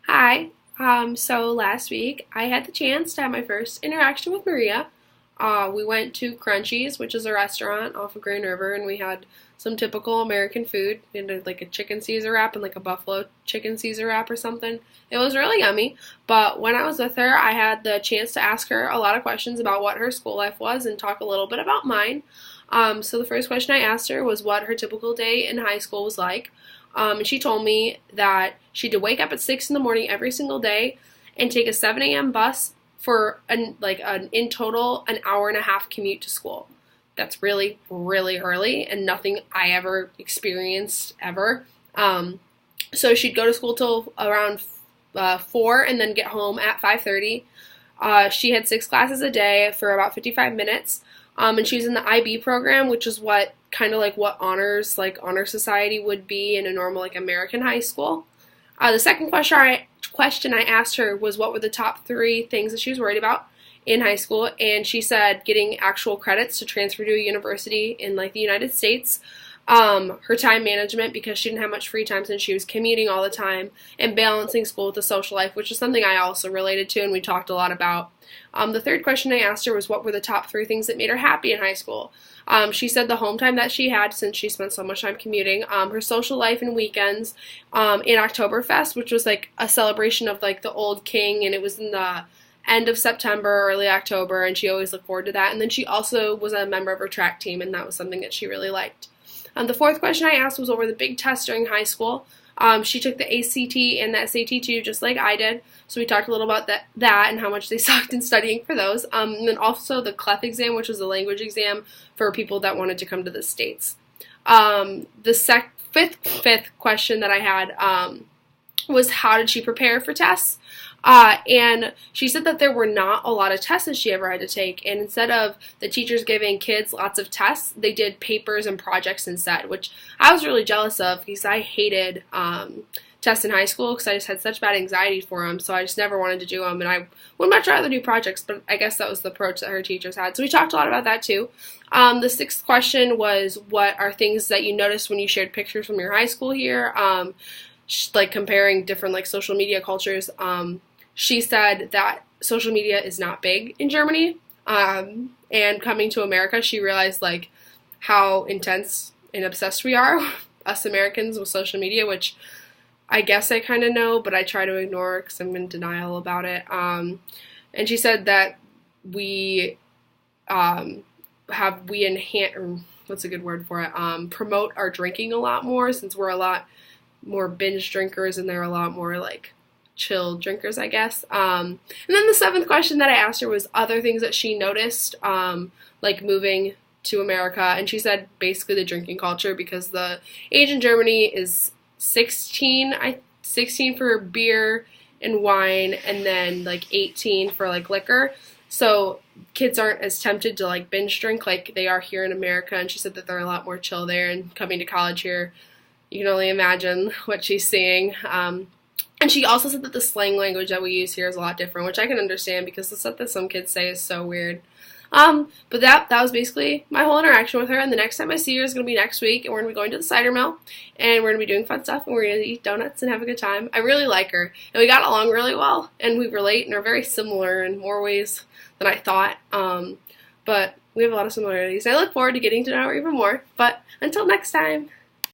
Hi. So last week I had the chance to have my first interaction with Maria. We went to Crunchies, which is a restaurant off of Grand River, and we had some typical American food. We had like a chicken Caesar wrap and like a buffalo chicken Caesar wrap or something. It was really yummy. But when I was with her, I had the chance to ask her a lot of questions about what her school life was and talk a little bit about mine. So the first question I asked her was what her typical day in high school was like. And she told me that she had to wake up at 6 in the morning every single day and take a 7 a.m. bus for an in total an hour and a half commute to school. That's really, really early and nothing I ever experienced ever. So she'd go to school till around 4 and then get home at 5:30. She had 6 classes a day for about 55 minutes. And she was in the IB program, which is what kind of like what honor society would be in a normal like American high school. The second question I asked her was what were the top three things that she was worried about in high school, and she said getting actual credits to transfer to a university in like the United States, her time management because she didn't have much free time since she was commuting all the time, and balancing school with the social life, which is something I also related to and we talked a lot about. The third question I asked her was what were the top three things that made her happy in high school. She said the home time that she had since she spent so much time commuting, her social life and weekends, in Oktoberfest, which was like a celebration of like the old king, and it was in the end of September, early October, and she always looked forward to that. And then she also was a member of her track team, and that was something that she really liked. The fourth question I asked was what were the big tests during high school. She took the ACT and the SAT too, just like I did. So we talked a little about that and how much they sucked in studying for those. And then also the CLEF exam, which was a language exam for people that wanted to come to the States. The fifth question that I had was how did she prepare for tests? And she said that there were not a lot of tests that she ever had to take, and instead of the teachers giving kids lots of tests, they did papers and projects instead, which I was really jealous of because I hated tests in high school because I just had such bad anxiety for them, so I just never wanted to do them, and I would much rather do projects, but I guess that was the approach that her teachers had. So we talked a lot about that too. The sixth question was what are things that you noticed when you shared pictures from your high school here, like comparing different like social media cultures. She said that social media is not big in Germany, and coming to America, she realized like how intense and obsessed we are, us Americans, with social media, which I guess I kind of know, but I try to ignore because I'm in denial about it. And she said that we enhance, or what's a good word for it? Promote our drinking a lot more since we're a lot more binge drinkers and they're a lot more like chill drinkers, I guess. And then the seventh question that I asked her was other things that she noticed, like moving to America, and she said basically the drinking culture because the age in Germany is 16 for beer and wine, and then like 18 for like liquor. So kids aren't as tempted to like binge drink like they are here in America, and she said that they're a lot more chill there, and coming to college here, you can only imagine what she's seeing. And she also said that the slang language that we use here is a lot different, which I can understand because the stuff that some kids say is so weird. But that was basically my whole interaction with her, and the next time I see her is going to be next week, and we're going to be going to the cider mill, and we're going to be doing fun stuff, and we're going to eat donuts and have a good time. I really like her, and we got along really well, and we relate and are very similar in more ways than I thought, but we have a lot of similarities. I look forward to getting to know her even more, but until next time.